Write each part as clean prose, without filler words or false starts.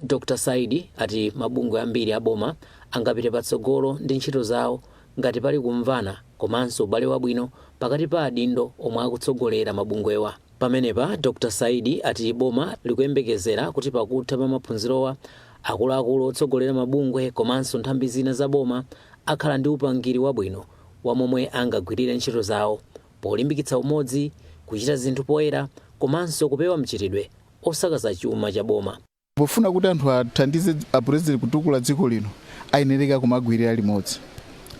Dr. Saidi ati mabungwe ambiri aboma angapite patsogolo ndi ntchito zawo ngati pali kumvana komanso ubale wabwino pakati pa adindo omwe akutsogolera mabungwewa. Pamenepa Dr. Saidi ati boma likuyembekezera kuti pakutha pa maphunzirowa akuluakulu otsogolera mabungwe komanso nthambi zina za boma akhala ndi upangiri wabwino wa momwe angagwirire ntchito zawo polimbikitsa umodzi, kuchita zinthu poyera komanso kupewa mchitidwe osakaza chuma cha boma. Pofuna kuti anthu athandize apresident kutukula dziko lino ayenereka kumagwirira limodzi.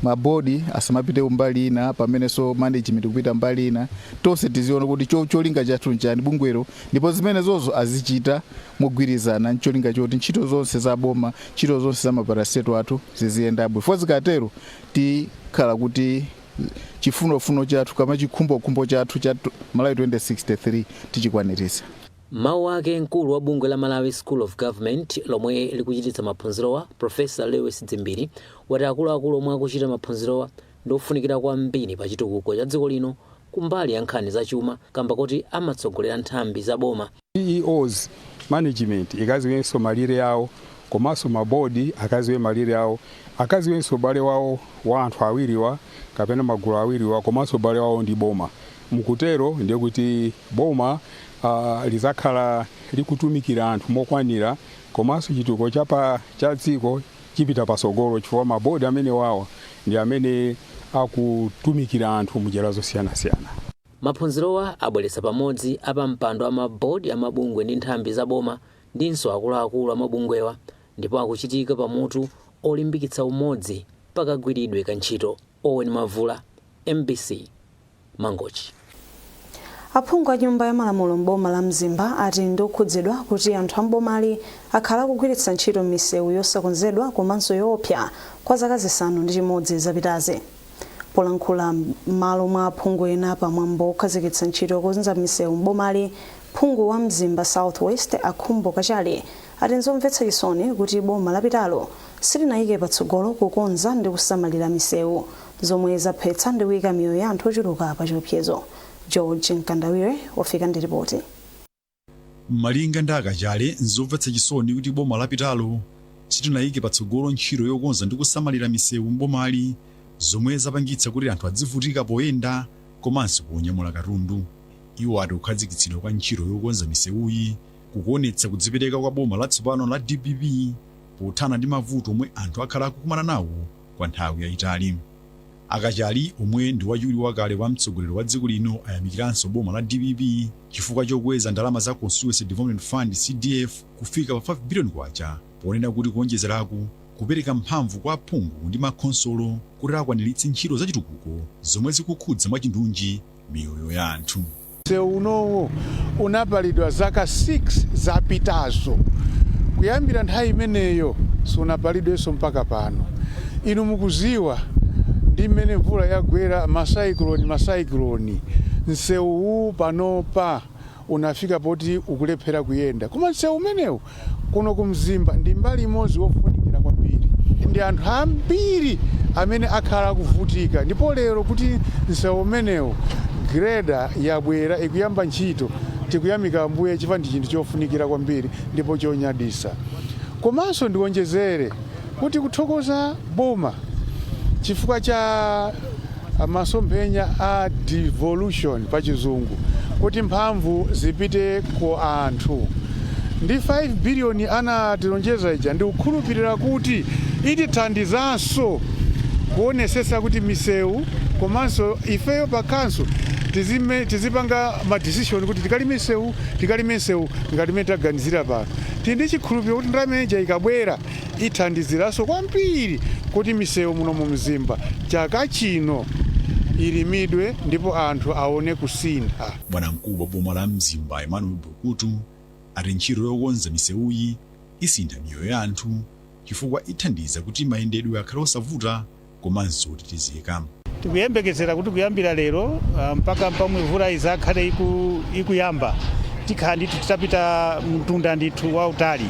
Mabodi asamapite umbali ina pamenenso management kupita mbali ina, tonse tiziona kuti cholinga chathu njani bungwero ndipo zimene zozo azichita mogwirizana ncholinga choti ntchito zonse za boma, ntchito zonse za maparaseto athu ziziyenda bwino. Zikatero tikhala kuti chifunofuno chathu kama chikhumbokhumbo chathu cha Malawi 2063 tichikwanirisa. Mawu ake mkulu wa bungwe la Malawi School of Government lomwe likuchititsa maphunzirowa Professor Lewis Dzimbiri wati akuluakulu omwe akuchita maphunzirowa ndofunikira kwambiri pa chitukuko cha dziko lino kumbali ya nkhani za chuma kamba kuti amatsogolera nthambi za boma. CEOs management ikaziwenso malire yawo komanso mabodi akaziwe malire yawo, akaziwenso ubale wawo wa anthu awiriwa kapena magulu awiriwa komanso ubale wawo ndi boma. Mukutero ndiye kuti boma lizakhala likutumikira anthu mokwanira komanso chitukuko cha dziko chipita pasogolo chifukwa mabodi amene wawa ndi amene akutumikira anthu munjira zosiyanasiyana. Maphunzirowa abweretsa pamodzi apampando amabodi amabungwe ndi nthambi za boma ndinso akuluakulu amabungwewa ndipo akuchitika pamutu olimbikitsa umodzi pakagwiridwe ka ntchito. Owen Mavula, MBC, Mangochi. Aphungu a nyumba ya malamulo m'boma la Mzimba ati ndokhudzedwa kuti anthu ambomali akhala kugwiritsa ntchito misewu yosakonzedwa komanso yoopsa kwa zaka zisanu ndi chimodzi zapitazi. Polankhula m'malo mwa aphungu ena pamwambo okhazikitsa ntchito yokonza misewu m'bomali, phungu wa Mzimba Southwest Akhumbo Kachali ati nzomvetsa chisoni kuti boma lapitalo silinayike patsogolo kukonza ndi kusamalira misewu zomwe zaphetsa ndi kuyika miyoyo ya anthu ochuluka pa chiopsezo. George Nkandawire wafika ndi ripoti. Malinga ndi Akachali nzomvetsa chisoni kuti boma lapitalo silinayike patsogolo ntchito yokonza ndi kusamalira misewu m'bomali zomwe zapangitsa kuti anthu adzivutika poyenda komanso ponyamula katundu. Iwo ati kukhazikitsidwa kwa ntchito yokonza misewuyi kukuonetsa kudzipereka kwa boma latsopano la DPP pothana ndi mavuto omwe anthu akhala akukumana nawo kwa nthawi yayitali. Akachali omwe ndi wachiwiri wakale wa mtsogoleri wa dziko lino ayamikiranso boma la DPP chifukwa chokweza ndalama za Constituency Development Fund CDF kufika pa 5 billion kwacha, ponena kuti kuonjezeraku kupereka mphamvu kwa aphungu ndi makhonsolo kuti akwaniritse ntchito za chitukuko zomwe zikukhudza mwachindunji miyoyo ya anthu. Msewu unowo unapalidwa zaka 6 zapitazo. Kuyambira nthawi imeneyo sunapalidwenso mpaka pano. Inu mukuziwa ndi mmene mvula yagwera masayikloni msewu panopa unafika poti ukulephera kuyenda. Koma msewu umenewu kuno ku Mzimba ndi mbali imodzi wofunikira kwambiri. Ndi anthu ambiri amene akhala kuvutika ndipo lero kuti msewu umenewu greda yabwera ikuyamba ntchito tikuyamika Ambuye chifukwa ndi chinthu chofunikira kwambiri ndipo chonyadisa. Komanso ndiwonjezere kuti kuthokoza boma chifukwa cha masomphenya a devolution pa chizungu kuti mphamvu zipite kwa anthu. Ndi 5 billion anatilonjeza ija ndi kukhulupirira kuti itithandizanso kuonesesa kuti misewu komanso ifeyo pa kanso tizipanga ma decision kuti tikalime misewu ngati mmene taganizira pano. Tindi chikhulupiriro kuti ndameneja ikabwera ithandiziranso kwambiri kuti misewu muno mu Mzimba chaka chino ilimidwe ndipo anthu aone kusintha. Bwana mkulu wa boma la Mzimba Emmanuel Bukutu ati ntchito yokonza misewuyi isintha miyoyo ya anthu chifukwa ithandiza kuti mayendedwe akhale osavuta komanso tetezeka. Tikuyembekezera kuti kuyambira lero mpaka pamwe mvula izakhale ikuyamba tikhala ndithu titapita mtunda ndithu wautali.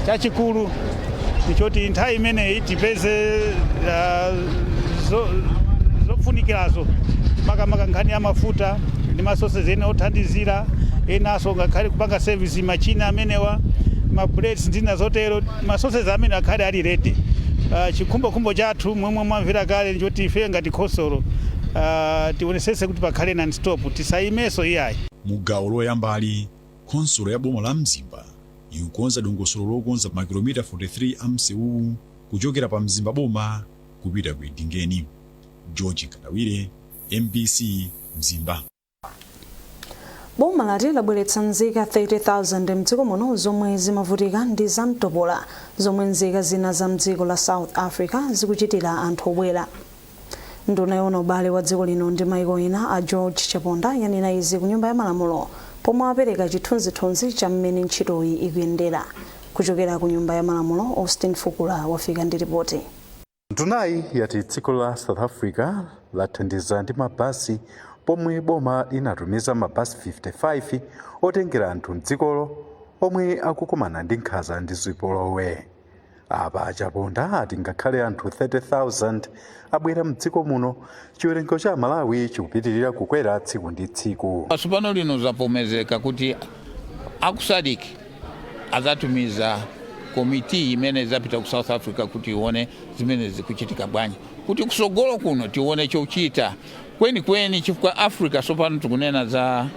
Chachikulu ndichoti nthawi imeneyi tipeze zofunikirazo makamaka nkhani ya mafuta ndi masources ena othandizira enanso ngakhale kupanga service machina amenewa mabreds ndina zotero masources amene akhale ali ready. Chikhumbokhumbo chathu momwe mwamvera kale njoti ife ngati khonsolo tionesese kuti pakhale non-stop tisayimeso iyayi. Mugawo loyambali khonsolo ya boma la Mzimba ikukonza dongosolo lokonza makilomita 43 amsewu kuchokera pa Mzimba boma kupita ku Idingeni. George Kadawire, MBC Mzimba. Boma lati labweretsa nzika 30,000 mdziko muno zomwe zimavutika ndi zamtopola zomwe nzika zina za mdziko la South Africa zikuchitira anthu obwera. Nduna yoona ubale wa dziko lino ndi maiko ena a George Chaponda yanena izi ku nyumba ya malamulo pomwe apereka chithunzithunzi cha mmene ntchitoyi ikuyendera. Kuchokera ku nyumba ya malamulo, Austin Fukula wafika ndi ripoti. Ndunayi yati dziko la South Africa lathandiza ndi mabasi pomwe boma linatumiza mabasi 55 otengera anthu mdzikolo omwe akukumana ndi nkhanza ndi zipolowe. Apa Chaponda ati ngakhale anthu 30,000 abwera mdziko muno, chiwerengo cha Malawi chikupitirira kukwera tsiku ndi tsiku. Pano lino zapomezeka kuti akusadiki azatumiza komiti imene zapita ku South Africa kuti ione zimene zikuchitika bwanji, kuti kusogolo kuno tione chochita kweni chifukwa Africa sopano tikunena za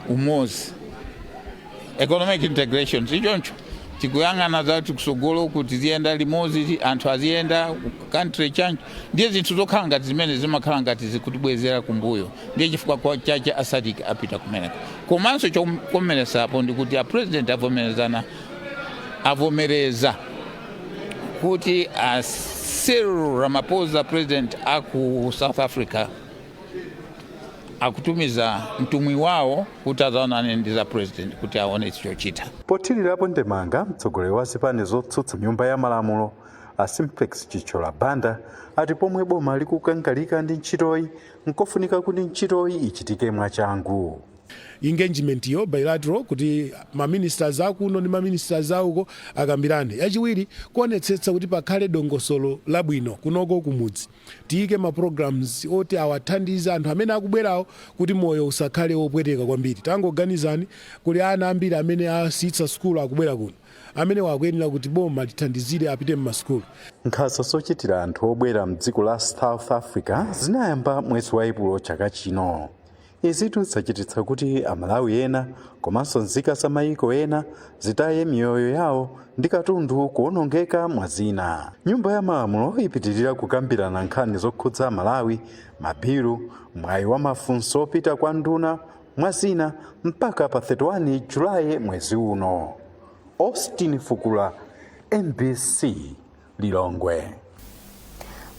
umozi, economic integration. Sichoncho tikuyang'ana za kusogolo kuti ziyenda limozi, anthu aziyenda country change, ndiye zinthu zokhala ngati zimene zimakhala ngati zikutibwezera kumbuyo. Ndiye chifukwa kwa chache asadiki apita kumeneka. Komanso chokomeresapo ndikuti a president avomereza kuti a Cyril Ramaphosa president aku South Africa akutumiza mtumwi wawo kuti azaonane ndi za president kuti aone chochita. Pothirirapo ndemanga, mtsogoleri wa zipani zotsutsa nyumba ya malamulo a Simplex Chichola Banda ati pomwe boma likukangalika ndi ntchitoyi nkofunika kuti ntchitoyi ichitike mwachangu. Engagement yo bilateral kuti maministers akuno ndi maministers auko akambirane. Yachiwiri kuonetsetsa kuti pakhale dongosolo labwino kunoko kumudzi. Tiyike ma programs oti awathandiza anthu amene akubwerawo kuti moyo usakhale wopweteka kwambiri. Tangoganizani kuli ana ambiri amene asitsa school akubwera kuno, amene wakuyenera kuti boma lithandizire apite m'masukulu. Nkhanza zochitira anthu obwera mdziko la South Africa zinayamba mwezi wa Epulo chaka chino. Izitu zachititsa kuti Amalawi ena komanso nzika za mayiko ena zitaye miyoyo yawo ndi katundu kuonongeka mwazina. Nyumba ya malamulo ipitirira kukambirana nkhani zokhudza Malawi, mabilu, mwayi wa mafunso opita kwa nduna mwazina mpaka pa 31 Julayi mwezi uno. Austin Fukula, MBC Lilongwe.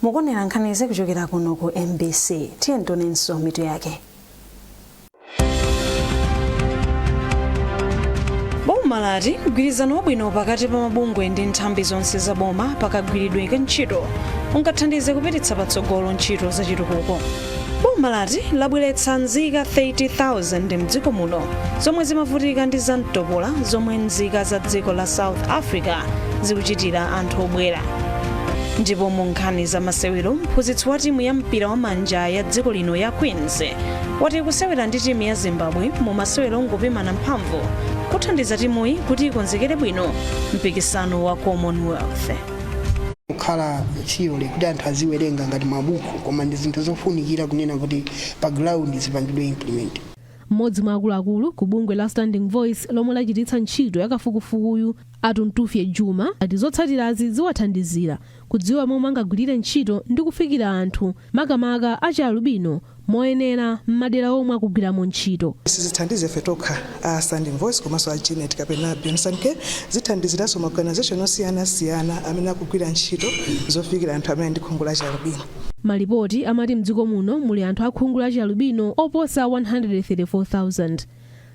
Mukonera nkhani izi kuchokera kuno ku MBC. Tiye ntonenso mitu yake. Boma lati mgwirizano wabwino pakati pa mabungwe ndi nthambi zonse za boma pakagwiridwe ka ntchito ungathandize kupititsa patsogolo ntchito za chitukuko. Boma lati labweretsa nzika 30,000 mdziko muno zomwe zimavutika ndi zamtopola zomwe nzika za dziko la South Africa zikuchitira anthu obwera. Ndipo mu nkhani za masewero, mphunzitsi wa timu ya mpira wa manja ya dziko lino ya Queens wati kusewera ndi timu ya Zimbabwe mu masewero ngopimana mphamvu kuthandiza timuyi kuti ikonzekere bwino mpikisano wa Commonwealth. Kukhala chiyole kuti anthu aziwerenga ngati mabuku koma ndi zinthu zofunikira kunena kuti pa ground zipangidwe implement. Mmodzi mwa akuluakulu ku bungwe la Standing Voice lomwe lachititsa ntchito ya kafukufukuyu Atuntufye Juma ati zotsatirazi ziwathandizira kudziwa momwe angagwirire ntchito ndi kufikira anthu makamaka achialubino moyenera m'madera omwe akugwiramo ntchito. Zithandize fetoka Standing Voice komanso a Janet kapena Bensanke zithandiziranso ma organization osiyana amene akugwira ntchito zofikira anthu amene ndi khungu la chialubino. Malipoti amati mdziko muno muli anthu akhungu la chialubino oposa 134,000.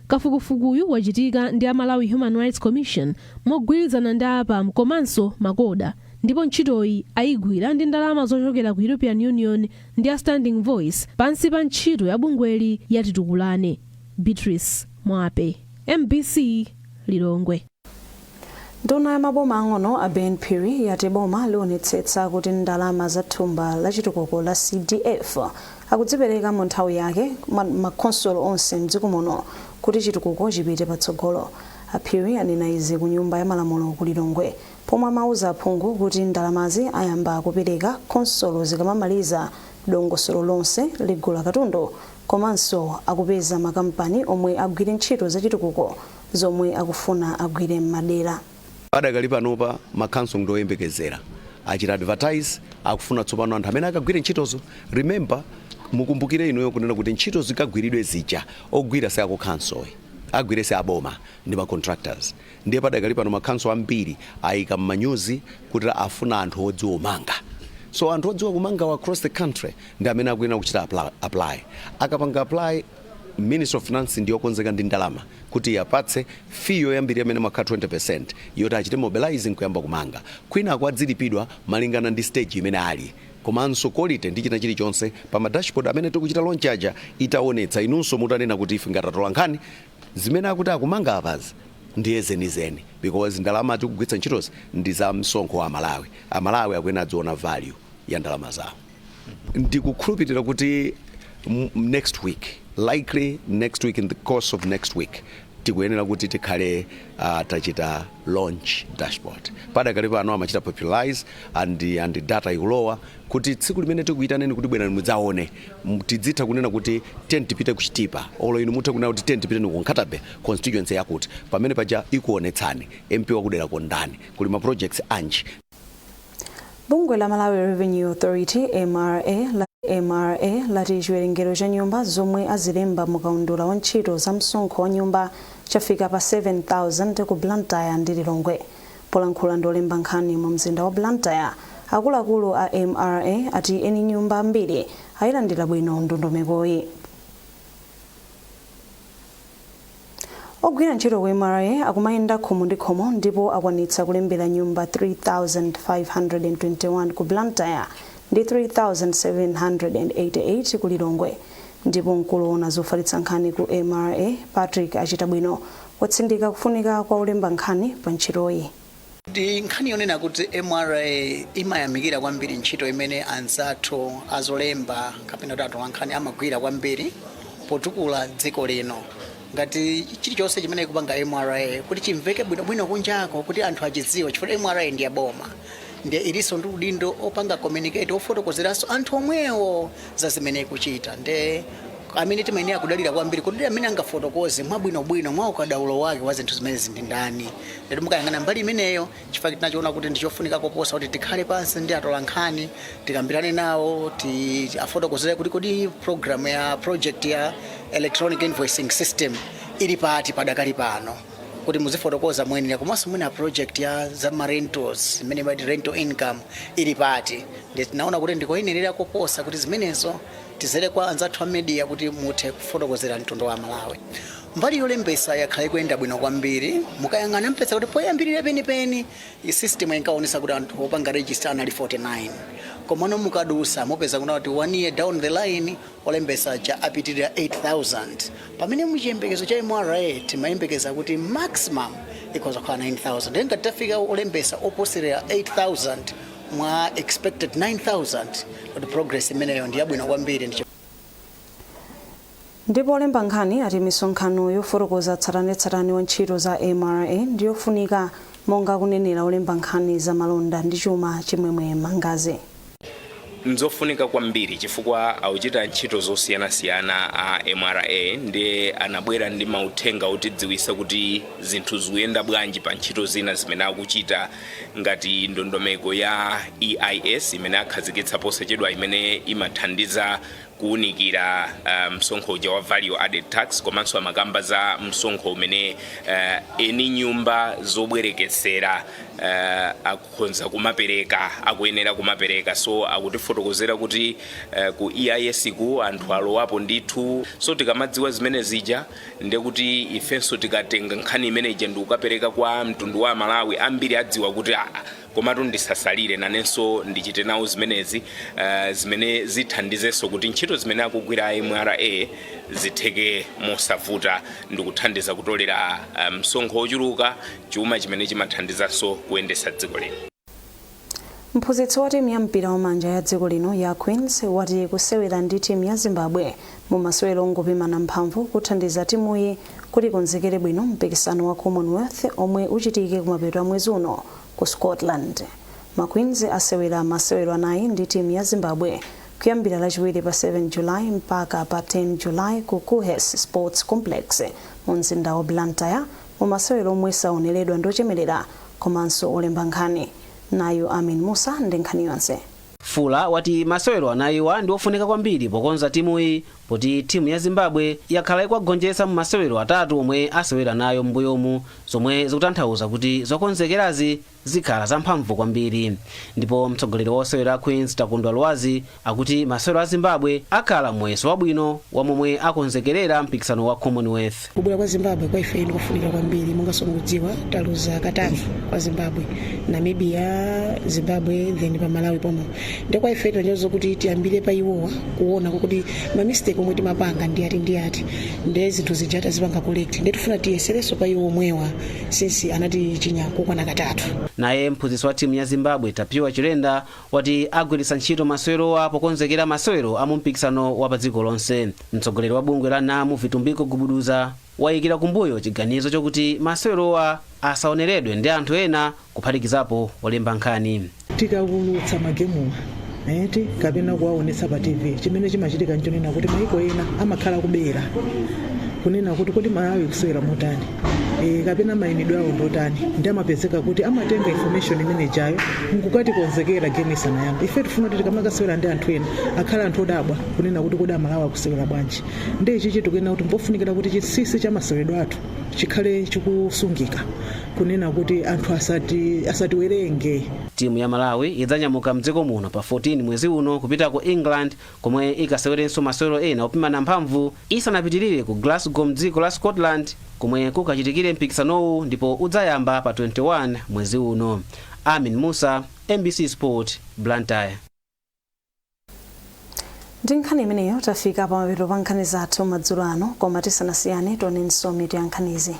Kafukufukuyu wachitika ndi a Malawi Human Rights Commission mogwirizana ndi APAM komanso Makoda, ndipo ntchitoyi ayigwira ndi ndalama zochokera ku European Union ndi a Standing Voice pansi pa ntchito ya bungweli yatitukulane. Beatrice Mwape, MBC Lilongwe. Nduna ya maboma ang'ono a Ben Phiri yati boma lionetsetsa kuti ndalama za thumba la chitukuko la CDF akudzipereka mu nthawi yake makhonsolo onse mdziko muno kuti chitukuko chipite patsogolo. Aphiri anena izi ku nyumba ya malamulo ku Lilongwe pomwe amauza aphungu kuti ndalamazi ayamba kupereka konsolo zikamamaliza dongosolo lonse ligula katundu komanso akupeza makampani omwe agwire ntchito zachitukuko zomwe akufuna agwire m'madera. Padakali panopa makhanso ndoyembekezera achita advertise akufuna tsopano anthu amene akagwire ntchitozo. Remember, mukumbukire inuyo kunena kuti ntchito zikagwiridwe zija ogwira se akukhanso agwire se aboma ndi ma contractors. Ndiye padakali pano makhanso ambiri ayika m'manyuzi kuti afuna anthu odziwa kumanga. So anthu odziwa kumanga across the country ndi amene akuyenera kuchita apply. Akapanga apply, Minister of Finance ndiyo konzeka ndi ndalama kuti yapatse fee yoyambirira amene makha 20% yoti achite mobilizing kuyamba kumanga. Kwina akwadzilipidwa malingana ndi stage imene ali. Komanso quality ndi china chilichonse pa dashboard amene tikuchita launch aja itaonetsa inunso mutanena kuti ife ngatatola nkhani zimene akuti akumanga apazi ndiye zenizeni, because ndalama tikugwitsa ntchitozi ndi za msonkho wa Malawi. Amalawi akuyenera adziona value ya ndalama zawo. Ndikukhulupirira kuti next week, likely next week, in the course of next week, tikuyenera kuti tikhale tachita launch dashboard. Padakali pano amachita popularize and data ikulowa kuti tsiku limene tikuyitaneni kuti bwerani mudzaone tidzitha kunena kuti 10 tipite kuchitipa olo inu mutha kunena kuti 10 tipite ku Nkhatabe constituency yakuti pamene paja ikuonetsani MP wakudera kondani kuli ma projects anji. Bungwe la Malawi Revenue Authority MRA lati chiwerengero cha nyumba zomwe azilemba mukaundula wa ntchito za msonkho wa nyumba chafika pa 7,000 ku Blantyre ndi Lilongwe. Polankhula ndi olemba nkhani mu mzinda wa Blantyre, akuluakulu a MRA ati eni nyumba ambiri ayilandira bwino ndondomekoyi. Ogwira ntchito ku MRA akumayenda khomo ndi khomo ndipo akwanitsa kulembera nyumba 3,521 ku Blantyre ndi 3,788 ku Lilongwe. Ndipo mkulu wa zofalitsa nkhani ku MRA Patrick achita bwino watsindika kufunika kwa olemba nkhani pa ntchitoyi. Ndi nkhani yonena kuti MRA imayamikira kwambiri ntchito imene anzathu azolemba kapena kuti atola nkhani amagwira kwambiri potukula dziko lino. Ngati chilichonse chimene kupanga MRA kuti chimveke bwinobwino kunjako kuti anthu achidziwe chifukwa MRA ndi aboma. Ndiye iliso ndi udindo opanga communicate ofotokozeranso anthu omwewo za zimene kuchita. Ndiye amene timayenera kudalira kwambiri kuti amene angafotokoze mwabwinobwino mwa ukadaulo wake wa zinthu zimene zindi ndani. Ndiye mukayang'ana mbali imeneyo chifukwa tinachiona kuti ndichofunika koposa kuti tikhale pansi ndi atola nkhani tikambirane nawo afotokozere kuti kodi program ya project ya electronic invoicing system ili pati padakali pano kuti muzifotokoza mwenye komanso mwina project ya za rentals imene imati rental income ili pati. Ndiye tinaona kuti ndikoyenerera koposa kuti zimenezo tizere kwa anzathu a media kuti muthe kufotokozera mtundu wa Malawi. Mbali yolembesa yakhale kuyenda bwino kwambiri mukayang'ana mpesa kuti poyambirira penipeni system inkaonesa kuti anthu opanga register anali 49 komano mukadusa mupeza kuna kuti 1 year down the line olembesa cha apitirira 8,000 pamene muchiyembekezo cha MRA timayembekeza kuti maximum ikoza kwa 9,000 then katafika olembesa oposera 8,000 mwa expected 9,000 kuti progress imeneyo ndi yabwino kwambiri. Ndipo olemba nkhani ati misonkhano yofotokoza tsatanetsatane wa ntchito za MRA ndiyofunika monga kunenera olemba nkhani za malonda ndi chuma chimwemwe mangazi. Nzofunika kwambiri chifukwa auchita ntchito zosiyanasiyana a MRA ndi anabwera ndi mauthenga otidziwisa kuti zinthu zikuyenda bwanji pa ntchito zina zimene akuchita ngati ndondomeko ya EIS imene akhazikitsa posachedwa imene imathandiza kuunikira msonkho wa value added tax komanso amakamba za msonkho umene eni nyumba zobwerekesera akukonza kumapereka akuyenera kumapereka. So akutifotokozera kuti ku EIS ku anthu alowapo ndithu. So tikamadziwa zimene zija ndiye kuti ifenso tikatenga nkhani imene ija ndi kukapereka kwa mtundu wa Malawi ambiri adziwa kuti komatu ndisasalire nanenso ndichite nawo zimenezi zimene zithandizenso kuti ntchito zimene akugwira MRA zitheke mosavuta ndikuthandiza kutolera msonkho ochuluka chuma chimene chimathandizanso kuyendesa dziko lino. Mphunzitsi wa timu ya mpira wamanja ya dziko lino ya Queens wati kusewera ndi timu ya Zimbabwe mu masewero ongopimana mphamvu kuthandiza timuyi kuti ikonzekere bwino mpikisano wa Commonwealth omwe uchitike kumapeto a mwezi uno ku Scotland. Ma Queens asewera masewero anayi ndi timu ya Zimbabwe kuyambira lachiwiri pa 7 July mpaka pa 10 July ku Kuhes Sports Complex mu mzinda wa Blantyre, mu masewero omwe saoneredwa ndochemerera komanso olemba nkhani. Nayo Amin Musa ndi nkhani yonse. Fula wati masewero anayiwa ndi ofunika kwambiri pokonza timuyi poti timu ya Zimbabwe yakhala ikugonjetsa mu masewero atatu omwe asewera nayo mbuyomu, zomwe zikutanthauza kuti zokonzekerazi zikhala zamphamvu kwambiri. Ndipo mtsogoleri wa osewera Queens Takundwa Lwazi akuti masewero a Zimbabwe akhala mweso wabwino wa momwe akonzekerera mpikisano wa Commonwealth. Kubwera kwa Zimbabwe kwa ife ndikofunika kwambiri, monga somukudziwa taluza katatu kwa Zimbabwe, Namibia, Zimbabwe then pa Malawi pomwe. Ndipo kwa ife tonyozo kuti tiyambire pa iwowa kuona kuti ma mistake omwe timapanga ndi ati ndi zinthu zijata zipanga collect ndi tufuna tiyesereso pa iwo omwewa since anati chinyako kwana katatu. Naye mphunzitsi wa timu ya Zimbabwe Tapiwa Chilenda wati agwiritsa ntchito masewerowa pokonzekera masewero a mumpikisano wa pa dziko lonse. Mtsogoleri wa bungwe la NAMU Vitumbiko Gubuduza wayikira kumbuyo chiganizo chokuti masewerowa asaoneredwe ndi anthu ena kuphatikizapo olemba nkhani. Tikaulutsa magemuwa kapena kuwaonetsa pa TV, chimene chimachitika nchonena kuti maiko ena amakhala kubera kunena kuti kodi Malawi kusewera motani kapena mayimidwe awo ndotani, ndi amapezeka kuti amatenga information imene jayo mukukati konzekera game isanayambe. Ife tifuna kuti tikamakasewera ndi anthu ena akhala anthu odabwa kunena kuti kodi Malawi akusewera bwanji. Ndi ichi chitukena kuti mpofunikira kuti chinsinsi cha maseweredwe athu chikhale chikusungika kunena kuti anthu asatiwerenge. Timu ya Malawi idzanyamuka mdziko muno pa 14 mwezi uno kupita ku England komwe ikasewerenso masewero ena opimana mphamvu isanapitirire ku Glasgow mdziko la Scotland komwe kukachitikire mpikisanowu ndipo udzayamba pa 21 mwezi uno. Amin Musa, MBC Sport, Blantyre. Ndi nkhani imeneyo tafika pa mapeto pa nkhani zathu madzulo ano, koma tisanasiyane tionenso mitu ya nkhanizi.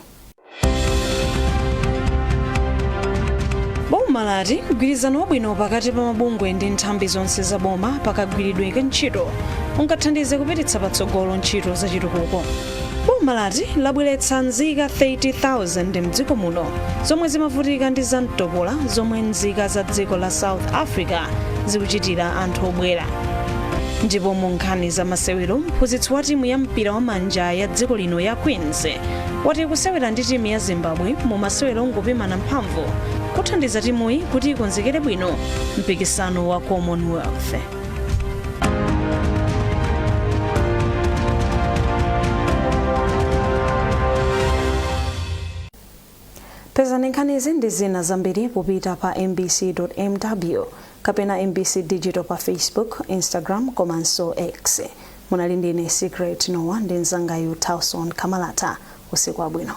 Boma lati mgwirizano wabwino pakati pa mabungwe ndi nthambi zonse za boma pakagwiridwe ka ntchito ungathandize kupititsa patsogolo ntchito za chitukuko. Boma lati labweretsa nzika 30,000 mdziko muno zomwe zimavutika ndi zamtopola zomwe nzika za dziko la South Africa zikuchitira anthu obwera. Ndipo mu nkhani za masewero, mphunzitsi wa timu ya mpira wa manja ya dziko lino ya Queens wati kusewera ndi timu ya Zimbabwe mu masewero ngopimana mphamvu kuthandiza timuyi kuti ikonzekere bwino mpikisano wa Commonwealth. Pezani nkhanizi ndi zina zambiri popita pa mbc.mw kapena MBC Digital pa Facebook, Instagram komanso X. Munali ndine Secret Noah ndi mzangayu Tauson Kamalata. Usiku wabwino.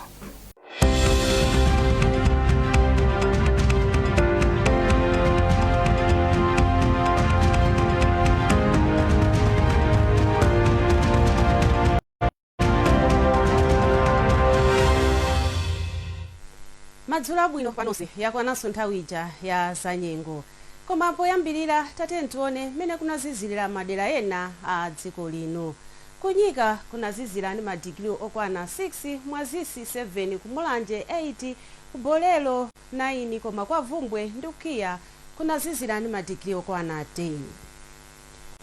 Madzulo abwino panonse yakwananso nthawi ija ya zanyengo. Koma poyambirira tatiyeni tione mmene kunazizirira madera ena a dziko lino. Kunyika kunazizira ndi madigiri okwana 6, Mwazisi 7, Kumulanje 8, Kubolelo 9, koma kwa Vumbwe ndi Ukiya kunazizira ndi madigiri okwana 10.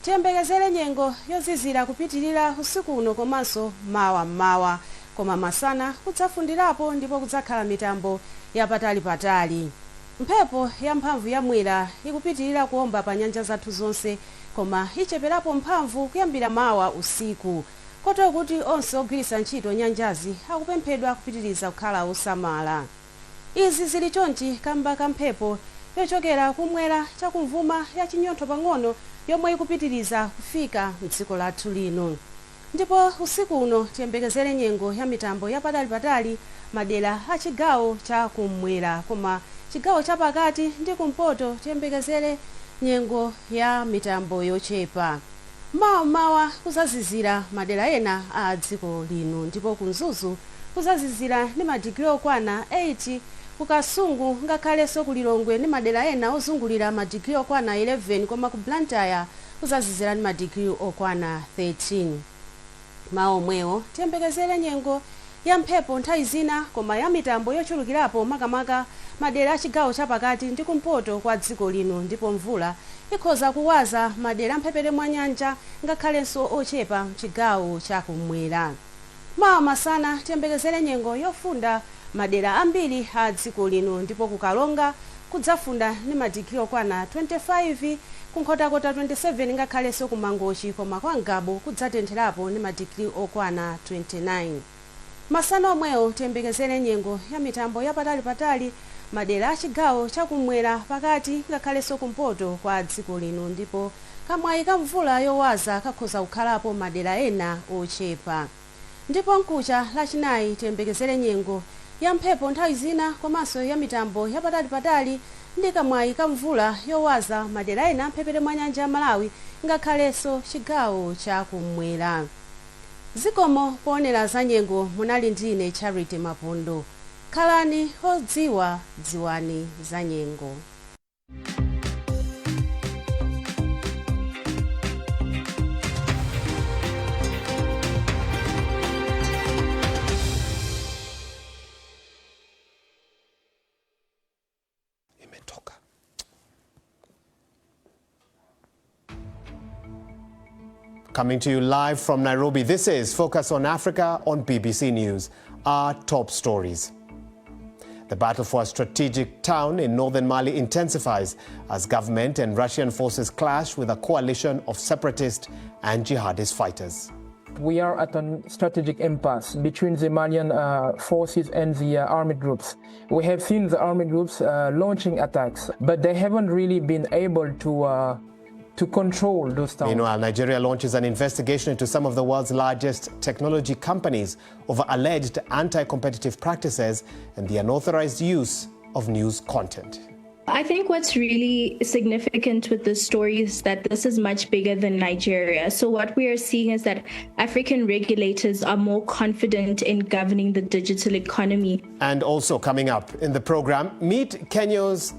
Tiyembekezere nyengo yozizira kupitirira usiku uno komanso mawa, koma masana kudzafundirapo ndipo kudzakhala mitambo yapatali. Mphepo ya mphamvu yamwera ikupitirira kuomba pa nyanja zathu zonse, koma icheperapo mphamvu kuyambira mawa usiku. Kotero kuti onse ogwiritsa ntchito nyanjazi akupemphedwa kupitiriza kukhala osamala. Izi zili chonchi kamba ka mphepo yochokera kumwera chakumvuma ya chinyontho pang'ono yomwe ikupitiriza kufika mdziko lathu lino. Ndipo usiku uno tiyembekezere nyengo ya mitambo yapatali madera a chigawo cha kumwera, koma chigawo chapakati ndi kumpoto tiyembekezere nyengo ya mitambo yochepa. Mawa kuzazizira madera ena a dziko lino, ndipo kunzuzu kuzazizira ndi madigiri okwana 8, kukasungu ngakhalenso kulilongwe ndi madera ena ozungulira madigiri okwana 11, koma ku Blantyre kuzazizira ndi madigiri okwana 13. Maomwewo tiyembekezere nyengo ya mphepo nthawi zina koma ya mitambo yochulukirapo makamaka madera a chigawo chapakati ndi kumpoto kwa dziko lino, ndipo mvula ikhoza kuwaza madera amphepete mwa nyanja ngakhalenso ochepa mchigawo chakumwera. Mawa masana tiyembekezere nyengo yofunda madera ambiri a dziko lino, ndipo kukalonga kudzafunda ndi madigiri okwana 25, kunkhotakota 27 ngakhalenso kumangochi, koma kwa Ngabo kudzatentherapo ndi madigiri okwana 29. Masana omwewo tiyembekezere nyengo ya mitambo yapatali-patali madera a chigawo chakumwera pakati ngakhalenso kumpoto kwa dziko lino, ndipo kamwayi ka mvula yowaza kakhoza kukhalapo madera ena ochepa. Ndipo mkucha lachinayi tiyembekezere nyengo ya mphepo nthawi zina komanso ya mitambo yapatali-patali ndi kamwayi ka mvula yowaza madera ena amphepete mwa nyanja ya Malawi ngakhalenso chigawo chakumwera. Zikomo poonera za nyengo munali ndine Charity Mapundo. Khalani odziwa, dziwani za nyengo. Coming to you live from Nairobi, this is Focus on Africa on BBC News. Our top stories. The battle for a strategic town in northern Mali intensifies as government and Russian forces clash with a coalition of separatist and jihadist fighters. We are at a strategic impasse between the Malian forces and the armed groups. We have seen the armed groups launching attacks, but they haven't really been able to control those towns. Meanwhile, Nigeria launches an investigation into some of the world's largest technology companies over alleged anti-competitive practices and the unauthorized use of news content. I think what's really significant with this story is that this is much bigger than Nigeria. So what we are seeing is that African regulators are more confident in governing the digital economy. And also coming up in the program, meet Kenya's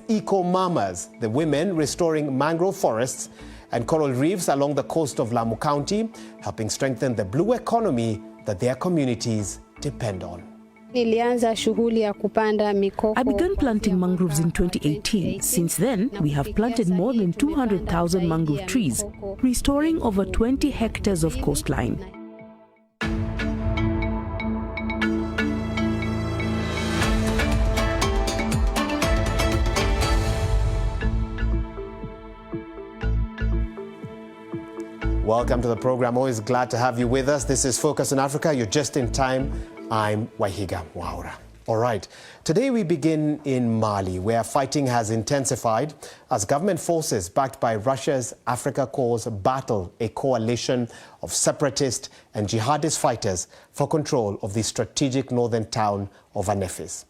eco-mamas, the women restoring mangrove forests and coral reefs along the coast of Lamu County, helping strengthen the blue economy that their communities depend on. I began planting mangroves in 2018. Since then, we have planted more than 200,000 mangrove trees, restoring over 20 hectares of coastline. Welcome to the program. Always glad to have you with us. This is Focus on Africa. You're just in time. I'm Wahiga Waura. All right. Today we begin in Mali, where fighting has intensified as government forces backed by Russia's Africa Corps battle a coalition of separatist and jihadist fighters for control of the strategic northern town of Anefis.